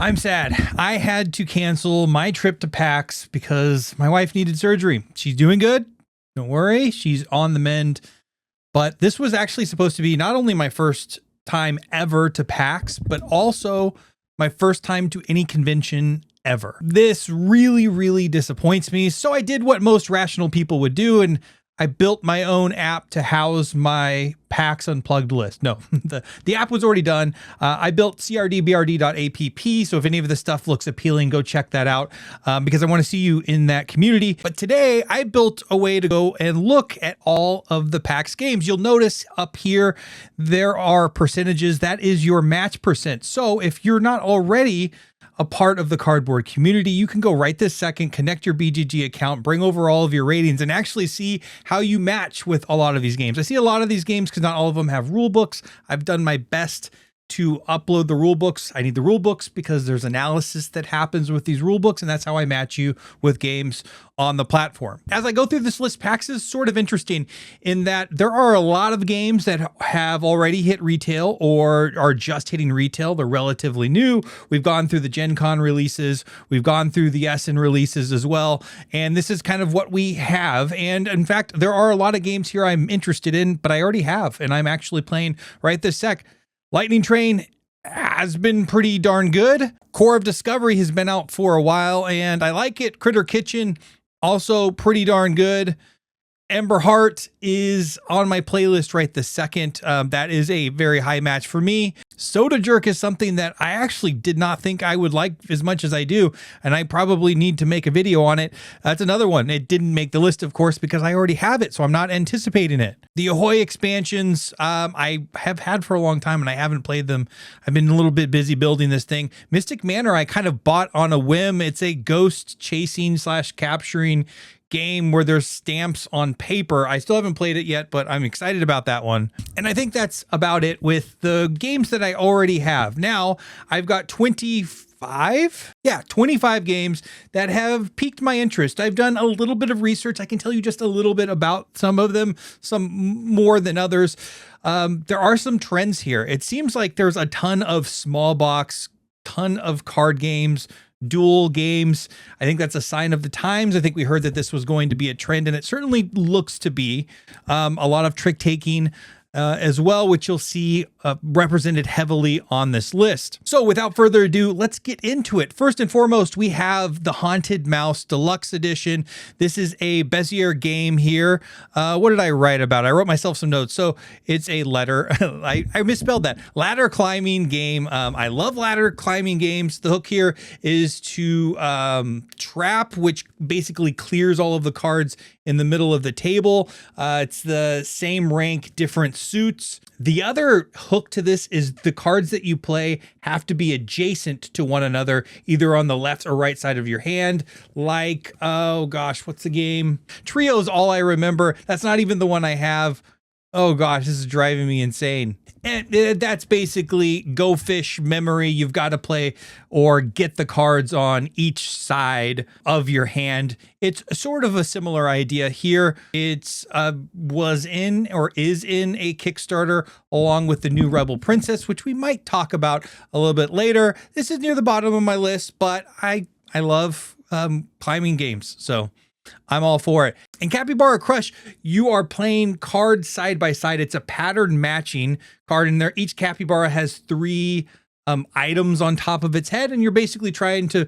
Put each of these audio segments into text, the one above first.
I'm sad. I had to cancel my trip to PAX because my wife needed surgery. She's doing good. Don't worry. She's on the mend. But this was actually supposed to be not only my first time ever to PAX, but also my first time to any convention ever. This really, really disappoints me. So I did what most rational people would do, and I built my own app to house my PAX Unplugged list. No, the app was already done. I built crdbrd.app. So if any of this stuff looks appealing, go check that out because I want to see you in that community. But today I built a way to go and look at all of the PAX games. You'll notice up here, there are percentages. That is your match percent. So if you're not already a part of the cardboard community, you can go right this second, connect your BGG account, bring over all of your ratings, and actually see how you match with a lot of these games. I see a lot of these games because not all of them have rule books. I've done my best to upload the rule books. I need the rule books because there's analysis that happens with these rule books, and that's how I match you with games on the platform. As I go through this list, PAX is sort of interesting in that there are a lot of games that have already hit retail or are just hitting retail. They're relatively new. We've gone through the Gen Con releases. We've gone through the Essen releases as well. And this is kind of what we have. And in fact, there are a lot of games here I'm interested in, but I already have, and I'm actually playing right this sec. Lightning Train has been pretty darn good. Core of Discovery has been out for a while, and I like it. Critter Kitchen, also pretty darn good. Ember Heart is on my playlist right this second. That is a very high match for me. Soda Jerk is something that I actually did not think I would like as much as I do, and I probably need to make a video on it. That's another one. It didn't make the list, of course, because I already have it, so I'm not anticipating it. The Ahoy expansions, I have had for a long time, and I haven't played them. I've been a little bit busy building this thing. Mystic Manor, I kind of bought on a whim. It's a ghost chasing / capturing game where there's stamps on paper. I still haven't played it yet, but I'm excited about that one. And I think that's about it with the games that I already have. Now I've got 25 games that have piqued my interest. I've done a little bit of research. I can tell you just a little bit about some of them, some more than others. There are some trends here. It seems like there's a ton of small box, ton of card games, dual games. I think that's a sign of the times. I think we heard that this was going to be a trend, and it certainly looks to be. A lot of trick taking as well, which you'll see represented heavily on this list. So without further ado, let's get into it. First and foremost, we have the Haunted Mouse Deluxe Edition. This is a Bezier game here. What did I write about? I wrote myself some notes. So it's a letter. I misspelled that. Ladder climbing game. I love ladder climbing games. The hook here is to trap, which basically clears all of the cards in the middle of the table. It's the same rank, different suits. The other hook to this is the cards that you play have to be adjacent to one another, either on the left or right side of your hand. Like, oh gosh, what's the game? Trio's all I remember. That's not even the one I have. Oh gosh, this is driving me insane. And that's basically Go Fish memory. You've got to play or get the cards on each side of your hand. It's sort of a similar idea here. It's was in or is in a Kickstarter along with the new Rebel Princess, which we might talk about a little bit later. This is near the bottom of my list, but I love climbing games, so I'm all for it. In Capybara Crush, you are playing cards side by side. It's a pattern matching card, and there each capybara has 3 items on top of its head, and you're basically trying to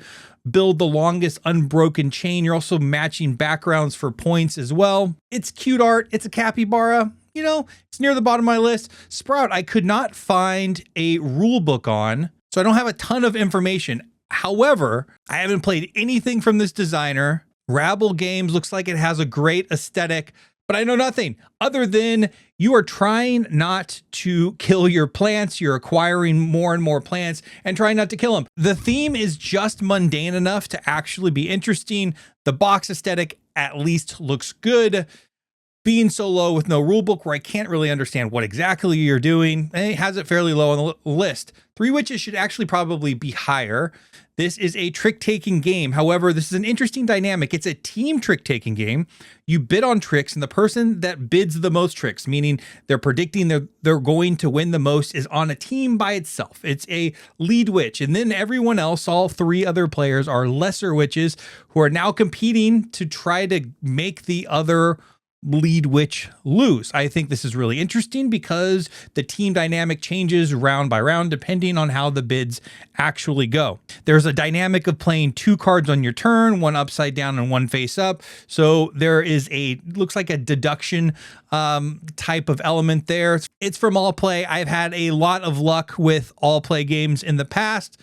build the longest unbroken chain. You're also matching backgrounds for points as well. It's cute art. It's a capybara. You know, it's near the bottom of my list. Sprout, I could not find a rule book on, so I don't have a ton of information. However, I haven't played anything from this designer. Rabble Games looks like it has a great aesthetic, but I know nothing other than you are trying not to kill your plants. You're acquiring more and more plants and trying not to kill them. The theme is just mundane enough to actually be interesting. The box aesthetic at least looks good. being so low with no rule book where I can't really understand what exactly you're doing. It has it fairly low on the list. Three Witches should actually probably be higher. This is a trick-taking game. However, this is an interesting dynamic. It's a team trick-taking game. You bid on tricks, and the person that bids the most tricks, meaning they're predicting they're going to win the most, is on a team by itself. It's a lead witch, and then everyone else, all three other players, are lesser witches who are now competing to try to make the other lead witch lose. I think this is really interesting because the team dynamic changes round by round depending on how the bids actually go. There's a dynamic of playing two cards on your turn, one upside down and one face up. So there is looks like a deduction type of element there. It's from All Play. I've had a lot of luck with All Play games in the past,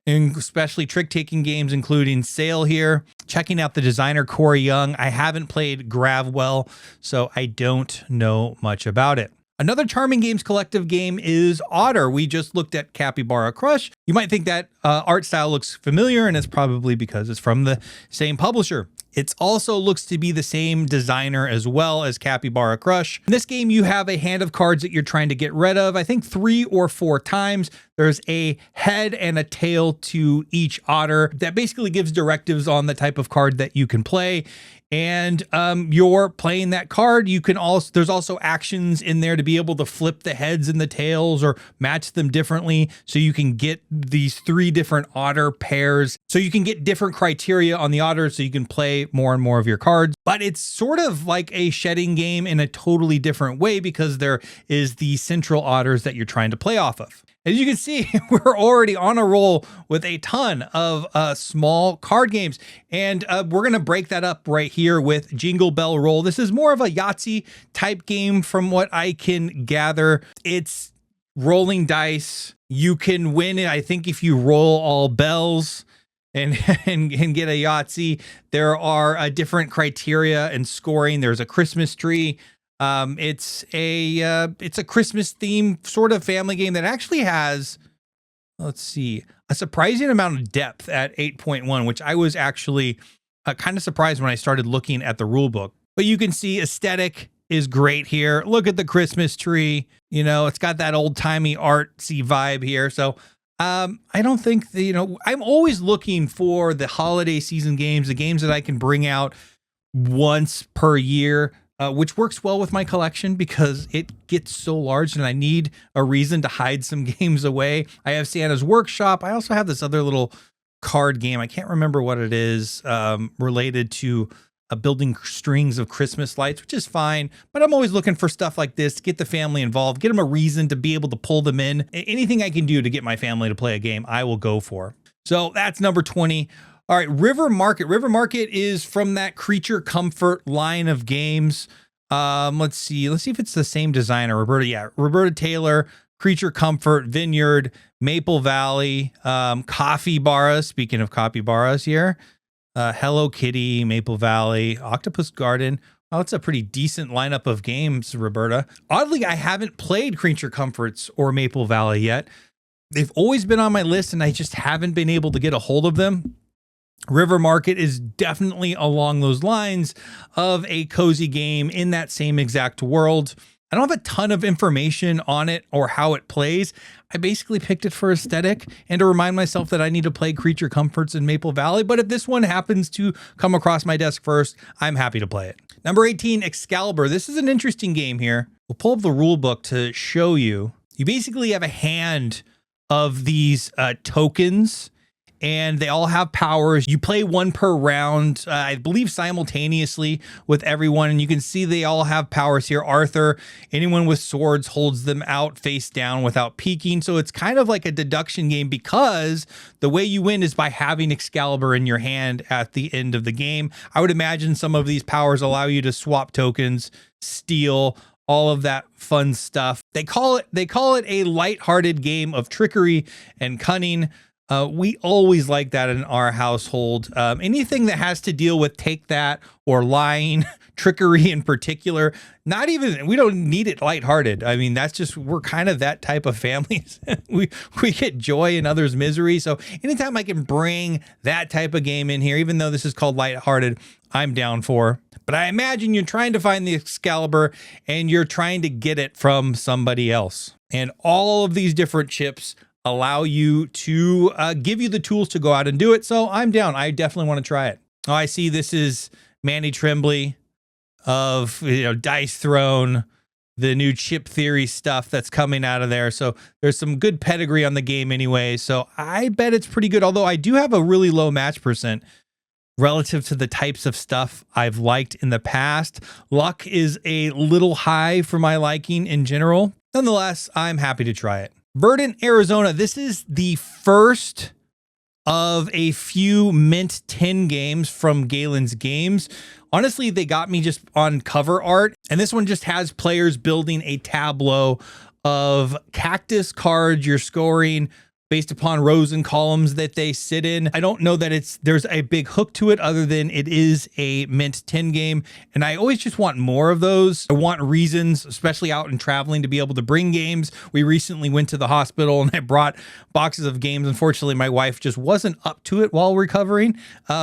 and especially trick-taking games, including Sail here. Checking out the designer, Corey Young. I haven't played Gravwell, so I don't know much about it. Another Charming Games Collective game is Otter. We just looked at Capybara Crush. You might think that art style looks familiar, and it's probably because it's from the same publisher. It also looks to be the same designer as well as Capybara Crush. In this game, you have a hand of cards that you're trying to get rid of, I think 3 or 4 times. There's a head and a tail to each otter that basically gives directives on the type of card that you can play. And you're playing that card. You can also, there's also actions in there to be able to flip the heads and the tails or match them differently. So you can get these 3 different otter pairs. So you can get different criteria on the otter so you can play more and more of your cards. But it's sort of like a shedding game in a totally different way because there is the central otters that you're trying to play off of. As you can see, we're already on a roll with a ton of small card games, and we're going to break that up right here with Jingle Bell Roll. This is more of a Yahtzee type game from what I can gather. It's rolling dice. You can win it, I think, if you roll all bells and get a Yahtzee. There are different criteria and scoring. There's a Christmas tree. It's a Christmas themed sort of family game that actually has, let's see, a surprising amount of depth at 8.1, which I was actually kind of surprised when I started looking at the rule book. But you can see aesthetic is great here. Look at the Christmas tree. You know, it's got that old timey artsy vibe here. So I don't think that, you know, I'm always looking for the holiday season games, the games that I can bring out once per year. Which works well with my collection because it gets so large and I need a reason to hide some games away. I have Santa's Workshop. I also have this other little card game. I can't remember what it is, related to building strings of Christmas lights, which is fine. But I'm always looking for stuff like this to get the family involved, get them a reason to be able to pull them in. Anything I can do to get my family to play a game, I will go for. So that's number 20. All right, River Market. River Market is from that Creature Comfort line of games. Let's see if it's the same designer. Roberta Taylor, Creature Comfort, Vineyard, Maple Valley, Capybara. Speaking of capybaras here, Hello Kitty, Maple Valley, Octopus Garden. Oh, it's a pretty decent lineup of games, Roberta. Oddly, I haven't played Creature Comforts or Maple Valley yet. They've always been on my list, and I just haven't been able to get a hold of them. River Market is definitely along those lines of a cozy game in that same exact world. I don't have a ton of information on it or how it plays. I basically picked it for aesthetic and to remind myself that I need to play Creature Comforts in Maple Valley. But if this one happens to come across my desk first, I'm happy to play it. Number 18, Excalibur. This is an interesting game here. We'll pull up the rule book to show you. You basically have a hand of these tokens, and they all have powers. You play one per round, I believe simultaneously with everyone. And you can see they all have powers here. Arthur, anyone with swords holds them out face down without peeking. So it's kind of like a deduction game because the way you win is by having Excalibur in your hand at the end of the game. I would imagine some of these powers allow you to swap tokens, steal, all of that fun stuff. They call it a lighthearted game of trickery and cunning. We always like that in our household. Anything that has to deal with take that or lying, trickery in particular, we don't need it lighthearted. I mean, we're kind of that type of families. we get joy in others' misery. So anytime I can bring that type of game in here, even though this is called lighthearted, I'm down for. But I imagine you're trying to find the Excalibur and you're trying to get it from somebody else. And all of these different chips allow you to give you the tools to go out and do it. So I'm down. I definitely want to try it. Oh, I see this is Manny Tremblay of Dice Throne, the new chip theory stuff that's coming out of there. So there's some good pedigree on the game anyway. So I bet it's pretty good. Although I do have a really low match percent relative to the types of stuff I've liked in the past. Luck is a little high for my liking in general. Nonetheless, I'm happy to try it. Verdant, Arizona. This is the first of a few Mint 10 games from Galen's Games. Honestly, they got me just on cover art. And this one just has players building a tableau of cactus cards you're scoring based upon rows and columns that they sit in. I don't know that there's a big hook to it other than it is a Mint 10 game. And I always just want more of those. I want reasons, especially out and traveling, to be able to bring games. We recently went to the hospital and I brought boxes of games. Unfortunately, my wife just wasn't up to it while recovering.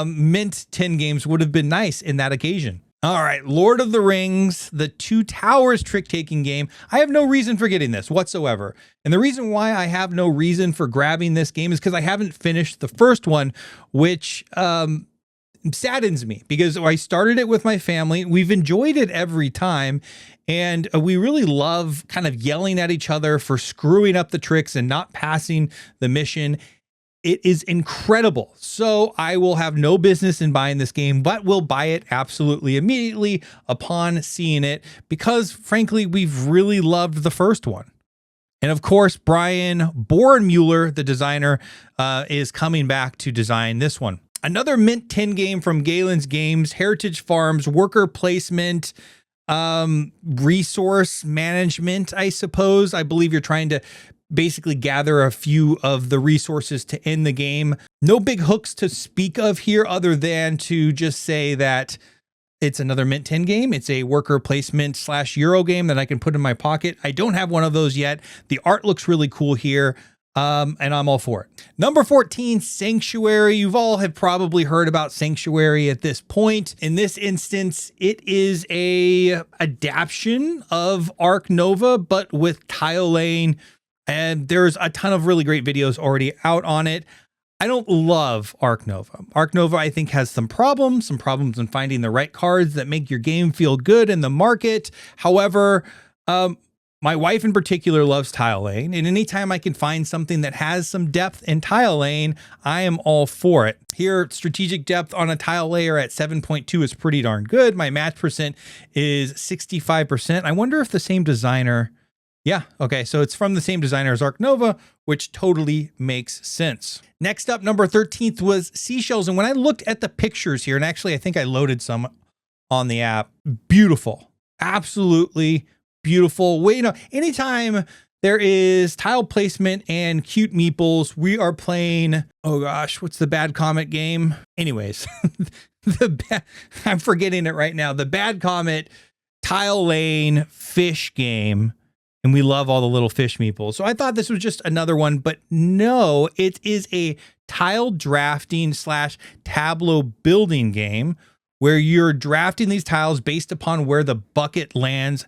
Mint 10 games would have been nice in that occasion. All right, Lord of the Rings, the Two Towers trick-taking game. I have no reason for getting this whatsoever. And the reason why I have no reason for grabbing this game is because I haven't finished the first one, which saddens me because I started it with my family. We've enjoyed it every time. And we really love kind of yelling at each other for screwing up the tricks and not passing the mission. It is incredible. So I will have no business in buying this game, but will buy it absolutely immediately upon seeing it because, frankly, we've really loved the first one. And of course, Brian Borenmuller, the designer, is coming back to design this one. Another Mint 10 game from Galen's Games, Heritage Farms, worker placement, resource management, I suppose. I believe you're trying to basically gather a few of the resources to end the game. No big hooks to speak of here other than to just say that it's another Mint 10 game. It's a worker placement / Euro game that I can put in my pocket. I don't have one of those yet. The art looks really cool here. And I'm all for it. Number 14, Sanctuary. You've all have probably heard about Sanctuary at this point. In this instance, it is a adaptation of Ark Nova, but with tile laying. And there's a ton of really great videos already out on it. I don't love Ark Nova. Ark Nova, I think, has some problems in finding the right cards that make your game feel good in the market. However, my wife in particular loves tile laying, and anytime I can find something that has some depth in tile laying, I am all for it. Here, strategic depth on a tile layer at 7.2 is pretty darn good. My match percent is 65%. I wonder if the same designer... Yeah, okay, so it's from the same designer as Ark Nova, which totally makes sense. Next up, number 13th was Seashells, and when I looked at the pictures here, and actually I think I loaded some on the app, beautiful, absolutely beautiful. Anytime there is tile placement and cute meeples, we are playing, oh gosh, what's the Bad Comet game? Anyways, I'm forgetting it right now. The Bad Comet tile lane fish game. And we love all the little fish meeples. So I thought this was just another one, but no, it is a tile drafting / tableau building game where you're drafting these tiles based upon where the bucket lands.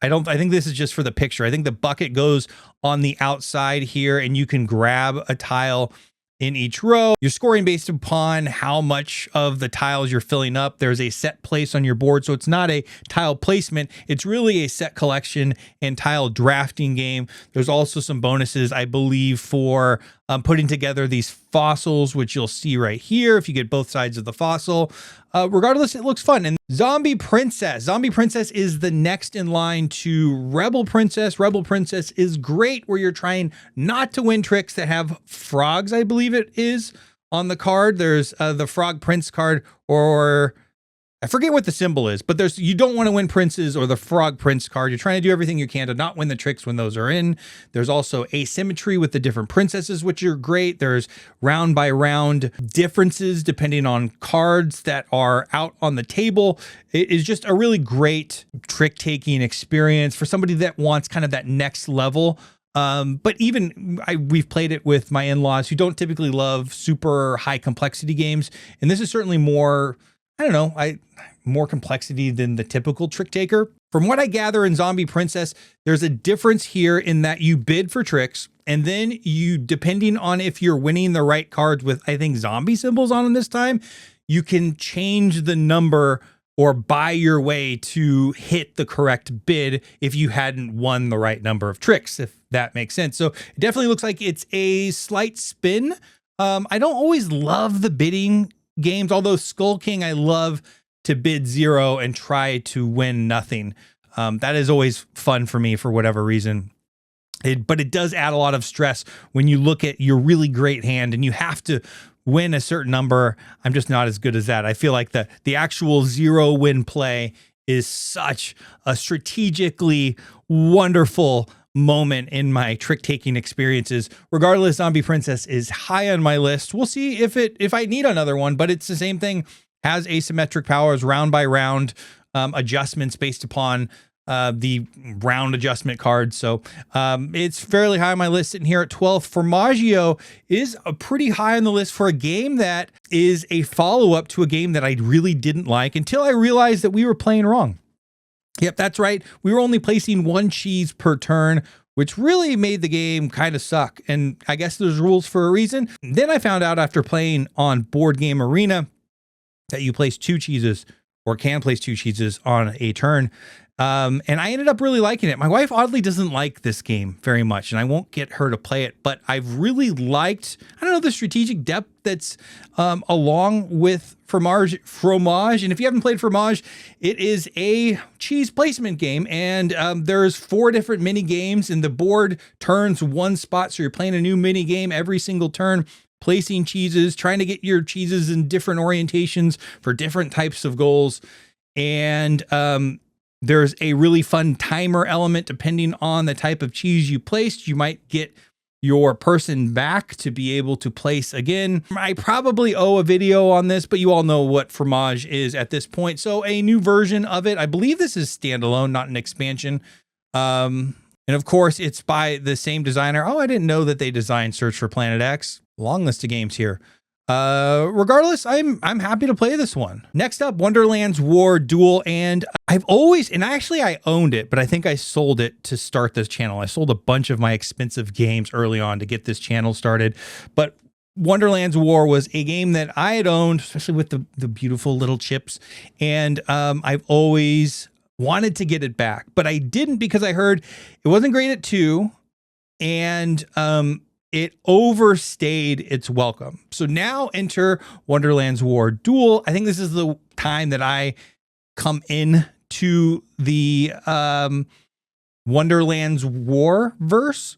I think this is just for the picture. I think the bucket goes on the outside here and you can grab a tile in each row. You're scoring based upon how much of the tiles you're filling up. There's a set place on your board, so it's not a tile placement. It's really a set collection and tile drafting game. There's also some bonuses, I believe, for putting together these fossils, which you'll see right here if you get both sides of the fossil. Regardless, it looks fun. And Zombie Princess. Zombie Princess is the next in line to Rebel Princess. Rebel Princess is great where you're trying not to win tricks that have frogs, I believe it is, on the card. There's the Frog Prince card, or I forget what the symbol is, but you don't want to win princes or the Frog Prince card. You're trying to do everything you can to not win the tricks when those are in. There's also asymmetry with the different princesses, which are great. There's round by round differences depending on cards that are out on the table. It is just a really great trick-taking experience for somebody that wants kind of that next level. But even we've played it with my in-laws who don't typically love super high complexity games. And this is certainly more, I don't know, more complexity than the typical trick taker. From what I gather in Zombie Princess, there's a difference here in that you bid for tricks, and then you, depending on if you're winning the right cards with, I think, zombie symbols on them this time, you can change the number or buy your way to hit the correct bid if you hadn't won the right number of tricks, if that makes sense. So it definitely looks like it's a slight spin. I don't always love the bidding games, although Skull King, I love to bid 0 and try to win nothing. That is always fun for me for whatever reason. But it does add a lot of stress when you look at your really great hand and you have to win a certain number. I'm just not as good as that. I feel like the actual 0 win play is such a strategically wonderful moment in my trick taking experiences. Regardless, Zombie Princess is high on my list. We'll see if I need another one, but it's the same thing. Has asymmetric powers, round by round adjustments based upon the round adjustment cards. So it's fairly high on my list, sitting here at 12th. Formaggio is a pretty high on the list for a game that is a follow-up to a game that I really didn't like until I realized that we were playing wrong. Yep, that's right. We were only placing 1 cheese per turn, which really made the game kind of suck. And I guess there's rules for a reason. Then I found out after playing on Board Game Arena that you place 2 cheeses or can place 2 cheeses on a turn. And I ended up really liking it. My wife oddly doesn't like this game very much, and I won't get her to play it, but I've really liked, I don't know, the strategic depth that's along with Fromage. And if you haven't played Fromage, it is a cheese placement game, and there's 4 different mini games, and the board turns 1 spot, so you're playing a new mini game every single turn, placing cheeses, trying to get your cheeses in different orientations for different types of goals. And there's a really fun timer element depending on the type of cheese you placed. You might get your person back to be able to place again. I probably owe a video on this, but you all know what Fromage is at this point. So a new version of it. I believe this is standalone, not an expansion. And of course, it's by the same designer. Oh, I didn't know that they designed Search for Planet X. Long list of games here. Regardless, I'm happy to play this one. Next up, Wonderland's War Duel. And I owned it, but I think I sold it to start this channel. I sold a bunch of my expensive games early on to get this channel started. But Wonderland's War was a game that I had owned, especially with the beautiful little chips. And I've always wanted to get it back, but I didn't because I heard it wasn't great at 2. And it overstayed its welcome. So now enter Wonderland's War Duel. I think this is the time that I come in to the Wonderland's Warverse.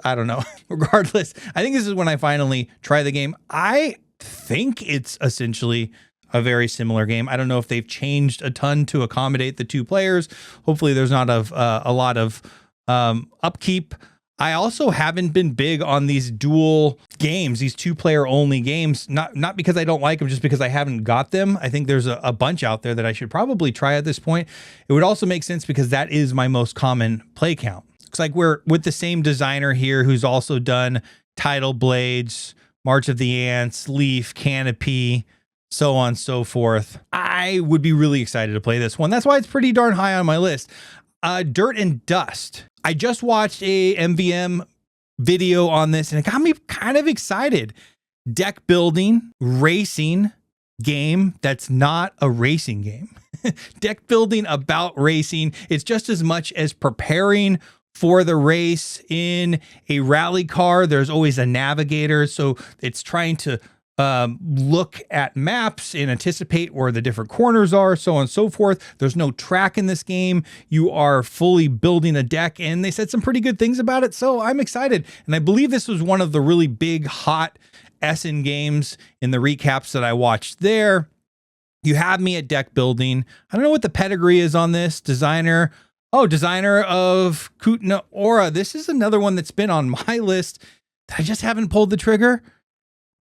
I don't know. Regardless, I think this is when I finally try the game. I think it's essentially a very similar game. I don't know if they've changed a ton to accommodate the 2 players. Hopefully there's not a lot of upkeep. I also haven't been big on these dual games, these 2-player only games, not because I don't like them, just because I haven't got them. I think there's a bunch out there that I should probably try at this point. It would also make sense because that is my most common play count. Looks like we're with the same designer here who's also done Tidal Blades, March of the Ants, Leaf, Canopy, so on and so forth. I would be really excited to play this one. That's why it's pretty darn high on my list. Dirt and Dust. I just watched a MVM video on this and it got me kind of excited. Deck building, racing game that's not a racing game. Deck building about racing. It's just as much as preparing for the race. In a rally car, there's always a navigator. So it's trying to look at maps and anticipate where the different corners are, so on and so forth. There's no track in this game. You are fully building a deck, and they said some pretty good things about it, so I'm excited. And I believe this was one of the really big, hot Essen games in the recaps that I watched there. You have me at deck building. I don't know what the pedigree is on this. Designer of Kutna Aura. This is another one that's been on my list that I just haven't pulled the trigger,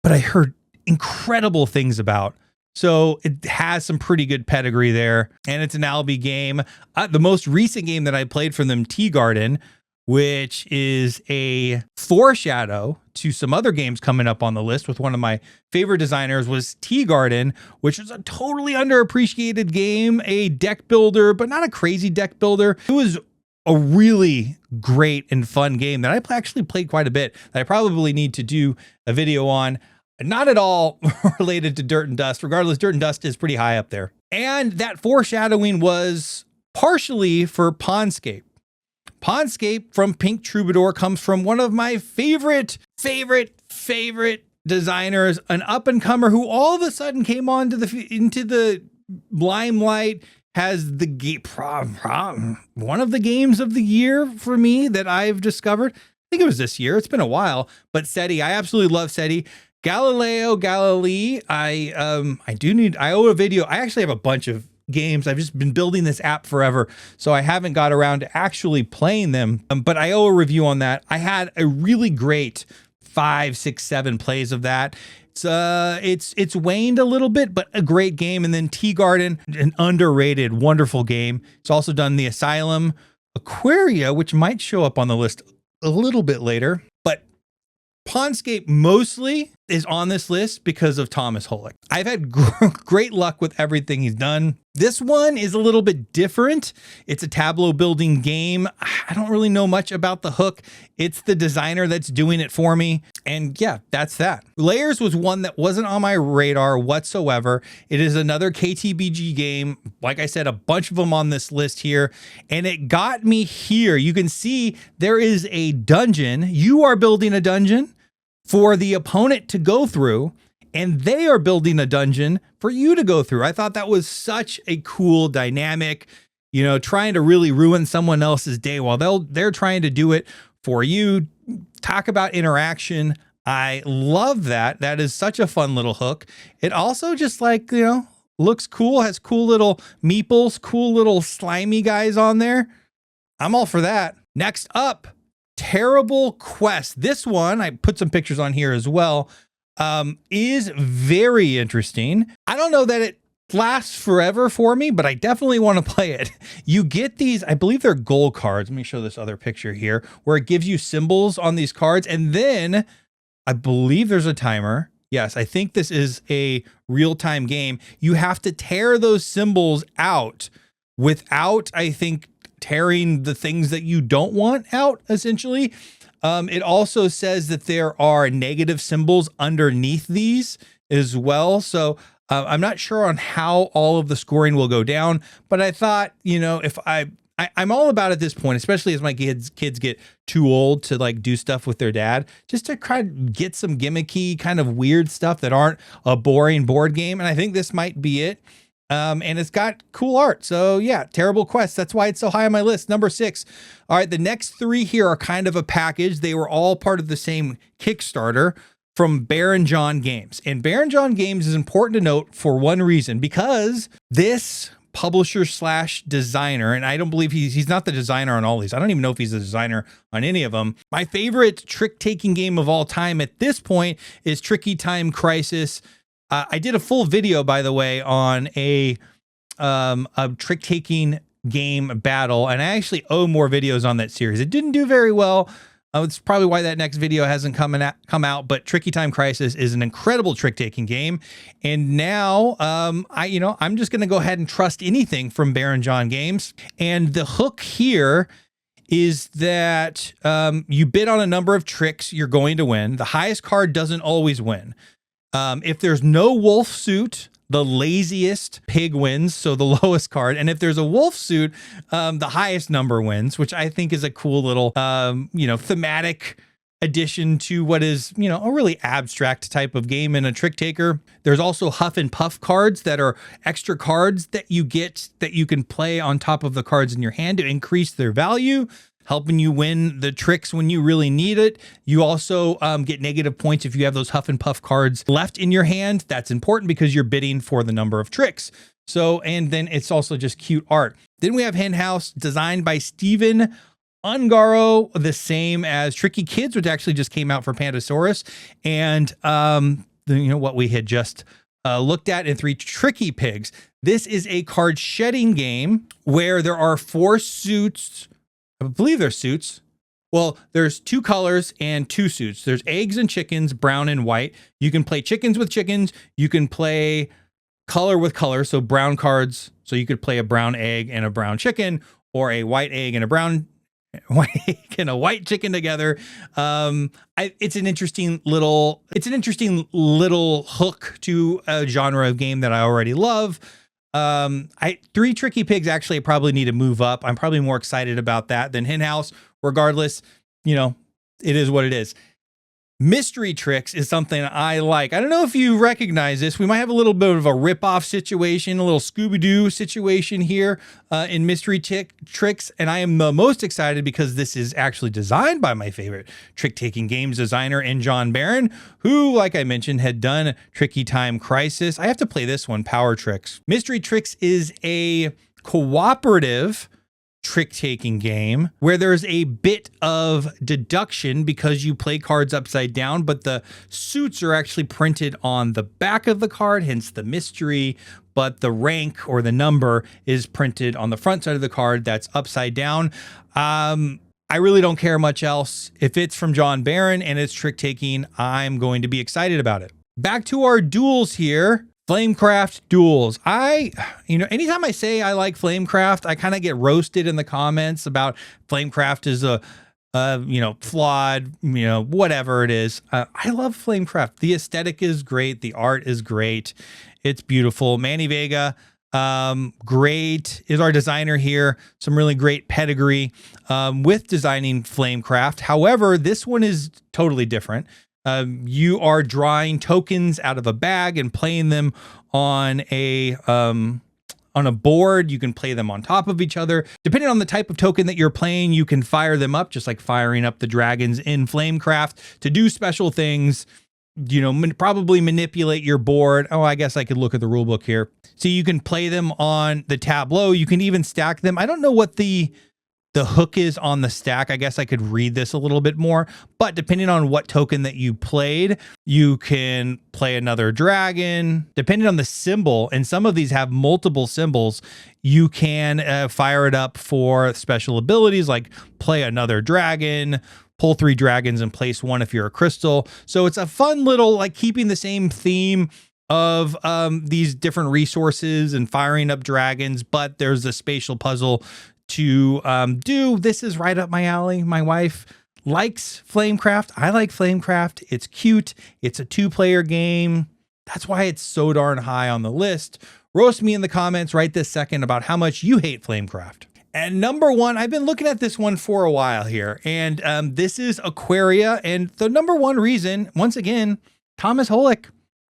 but I heard incredible things about. So it has some pretty good pedigree there. And it's an Albi game. The most recent game that I played from them, Tea Garden, which is a foreshadow to some other games coming up on the list. With one of my favorite designers was Tea Garden, which is a totally underappreciated game, a deck builder, but not a crazy deck builder. It was a really great and fun game that I actually played quite a bit, that I probably need to do a video on. Not at all related to Dirt and Dust. Regardless, Dirt and Dust is pretty high up there. And that foreshadowing was partially for Pondscape. Pondscape from Pink Troubadour comes from one of my favorite designers, an up-and-comer who all of a sudden came into the limelight, has one of the games of the year for me that I've discovered. I think it was this year. It's been a while, but SETI, I absolutely love SETI. Galilei, I owe a video. I actually have a bunch of games. I've just been building this app forever, so I haven't got around to actually playing them, but I owe a review on that. I had a really great 5, 6, 7 plays of that. It's waned a little bit, but a great game. And then Tea Garden, an underrated, wonderful game. It's also done the Asylum, Aquaria, which might show up on the list a little bit later. But Pondscape mostly is on this list because of Thomas Holick. I've had great luck with everything he's done. This one is a little bit different. It's a tableau building game. I don't really know much about the hook. It's the designer that's doing it for me. And yeah, that's that. Layers was one that wasn't on my radar whatsoever. It is another KTBG game. Like I said, a bunch of them on this list here. And it got me here. You can see there is a dungeon. You are building a dungeon for the opponent to go through, and they are building a dungeon for you to go through. I thought that was such a cool dynamic, you know, trying to really ruin someone else's day while they're trying to do it for you. Talk about interaction. I love that. That is such a fun little hook. It also just, like, you know, looks cool, has cool little meeples, cool little slimy guys on there. I'm all for that. Next up, Terrible Quest. This one, I put some pictures on here as well, is very interesting. I don't know that it lasts forever for me, but I definitely want to play it. You get these, I believe they're goal cards. Let me show this other picture here where it gives you symbols on these cards. And then I believe there's a timer. Yes, I think this is a real-time game. You have to tear those symbols out without, I think, tearing the things that you don't want out, essentially. It also says that there are negative symbols underneath these as well. So I'm not sure on how all of the scoring will go down, but I thought, you know, if I'm all about at this point, especially as my kids get too old to like do stuff with their dad, just to try to get some gimmicky kind of weird stuff that aren't a boring board game. And I think this might be it. And it's got cool art. So yeah, Terrible Quest. That's why it's so high on my list. Number 6. All right. The next 3 here are kind of a package. They were all part of the same Kickstarter from Baron John Games. And Baron John Games is important to note for one reason, because this publisher slash designer, and I don't believe he's not the designer on all these. I don't even know if he's a designer on any of them. My favorite trick-taking game of all time at this point is Tricky Time Crisis. I did a full video, by the way, on a trick-taking game battle, and I actually owe more videos on that series. It didn't do very well. It's probably why that next video hasn't come out, but Tricky Time Crisis is an incredible trick-taking game. And now I'm just going to go ahead and trust anything from Baron John Games. And the hook here is that you bid on a number of tricks, you're going to win. The highest card doesn't always win. If there's no wolf suit, the laziest pig wins, so the lowest card. And if there's a wolf suit, the highest number wins, which I think is a cool little, thematic addition to what is, a really abstract type of game in a trick taker. There's also Huff and Puff cards that are extra cards that you get that you can play on top of the cards in your hand to increase their value, helping you win the tricks when you really need it. You also get negative points if you have those Huff and Puff cards left in your hand. That's important because you're bidding for the number of tricks. So, and then it's also just cute art. Then we have Hen House, designed by Steven Ungaro, the same as Tricky Kids, which actually just came out for Pandasaurus. And what we had just looked at in 3 Tricky Pigs. This is a card shedding game where there are 4 suits. I believe they're suits. Well, there's 2 colors and 2 suits. There's eggs and chickens, brown and white. You can play chickens with chickens. You can play color with color, so brown cards. So you could play a brown egg and a brown chicken, or a white egg and a brown white egg and a white chicken together. It's an interesting little hook to a genre of game that I already love. 3 Tricky Pigs actually probably need to move up. I'm probably more excited about that than Hen House. Regardless, you know, it is what it is. Mystery Tricks is something I like. I don't know if you recognize this. We might have a little bit of a rip-off situation, a little Scooby-Doo situation here in Mystery Tricks. And I am the most excited because this is actually designed by my favorite trick-taking games designer in John Barron, who, like I mentioned, had done Tricky Time Crisis. I have to play this one, Power Tricks. Mystery Tricks is a cooperative trick-taking game where there's a bit of deduction because you play cards upside down, but the suits are actually printed on the back of the card, hence the mystery, but the rank or the number is printed on the front side of the card that's upside down. I really don't care much else. If it's from John Barron and it's trick-taking, I'm going to be excited about it. Back to our duels here. Flamecraft duels. Anytime I say I like Flamecraft, I kind of get roasted in the comments about Flamecraft is flawed, whatever it is. I love Flamecraft. The aesthetic is great. The art is great. It's beautiful. Manny Vega, great, is our designer here. Some really great pedigree with designing Flamecraft. However, this one is totally different. You are drawing tokens out of a bag and playing them on a board. You can play them on top of each other. Depending on the type of token that you're playing, you can fire them up, just like firing up the dragons in Flamecraft to do special things. Probably manipulate your board. Oh, I guess I could look at the rule book here. So you can play them on the tableau. You can even stack them. I don't know what the hook is on the stack. I guess I could read this a little bit more, but depending on what token that you played, you can play another dragon. Depending on the symbol, and some of these have multiple symbols, you can fire it up for special abilities like play another dragon, pull 3 dragons and place 1 if you're a crystal. So it's a fun little, like, keeping the same theme of these different resources and firing up dragons, but there's a spatial puzzle to do. This is right up my alley. My wife likes Flamecraft. I like Flamecraft. It's cute. It's a 2-player game. That's why it's so darn high on the list. Roast me in the comments right this second about how much you hate Flamecraft. And number 1, I've been looking at this one for a while here, and this is Aquaria. And the number 1 reason, once again, Thomas Holick.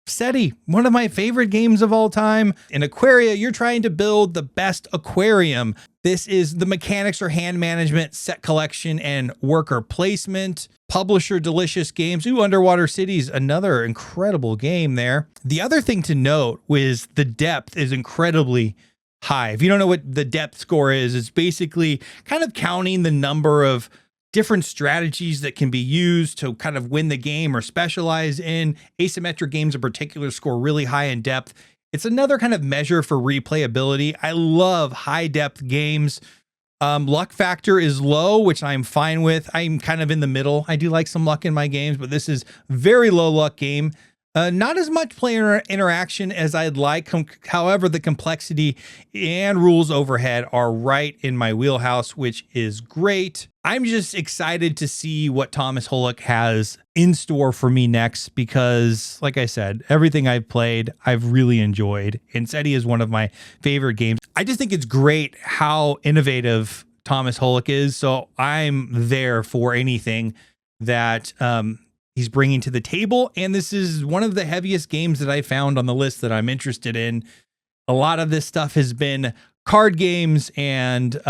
SETI, one of my favorite games of all time. In Aquaria, you're trying to build the best aquarium. This is the mechanics or hand management, set collection, and worker placement. Publisher Delicious Games. Underwater Cities, another incredible game there. The other thing to note is the depth is incredibly high. If you don't know what the depth score is, it's basically kind of counting the number of different strategies that can be used to kind of win the game or specialize in. Asymmetric games in particular score really high in depth. It's another kind of measure for replayability. I love high depth games. Luck factor is low, which I'm fine with. I'm kind of in the middle. I do like some luck in my games, but this is very low luck game. Not as much player interaction as I'd like. However, the complexity and rules overhead are right in my wheelhouse, which is great. I'm just excited to see what Thomas Holick has in store for me next because, like I said, everything I've played, I've really enjoyed. And SETI is one of my favorite games. I just think it's great how innovative Thomas Holick is. So I'm there for anything that he's bringing to the table. And this is one of the heaviest games that I found on the list that I'm interested in. A lot of this stuff has been card games and,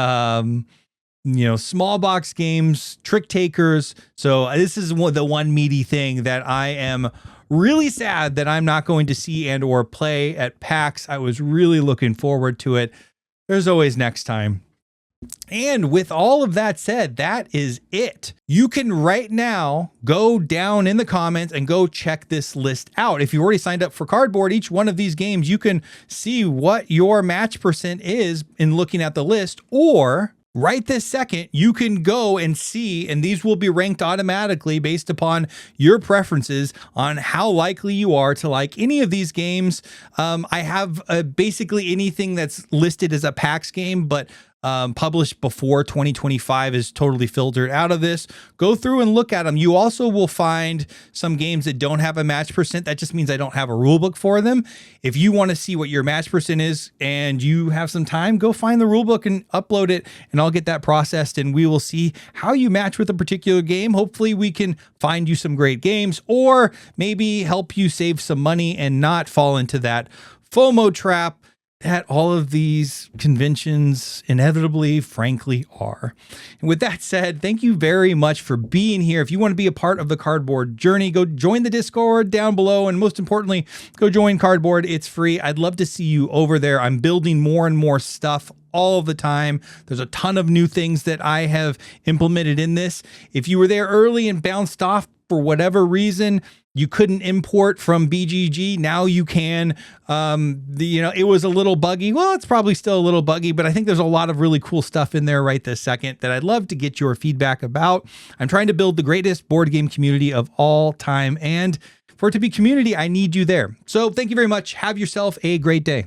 small box games, trick takers. So this is the one meaty thing that I am really sad that I'm not going to see and or play at PAX. I was really looking forward to it. There's always next time. And with all of that said, that is it. You can right now go down in the comments and go check this list out. If you already signed up for Cardboard, each one of these games, you can see what your match percent is in looking at the list, or right this second, you can go and see, and these will be ranked automatically based upon your preferences on how likely you are to like any of these games. I have basically anything that's listed as a PAX game, but published before 2025 is totally filtered out of this. Go through and look at them. You also will find some games that don't have a match percent. That just means I don't have a rule book for them. If you want to see what your match percent is and you have some time, go find the rule book and upload it, and I'll get that processed, and we will see how you match with a particular game. Hopefully we can find you some great games, or maybe help you save some money and not fall into that FOMO trap that all of these conventions inevitably, frankly, are. And with that said, thank you very much for being here. If you want to be a part of the Cardboard journey, go join the Discord down below. And most importantly, go join Cardboard. It's free. I'd love to see you over there. I'm building more and more stuff all the time. There's a ton of new things that I have implemented in this. If you were there early and bounced off for whatever reason, you couldn't import from BGG. Now you can. It was a little buggy. Well, it's probably still a little buggy, but I think there's a lot of really cool stuff in there right this second that I'd love to get your feedback about. I'm trying to build the greatest board game community of all time, and for it to be community, I need you there. So thank you very much. Have yourself a great day.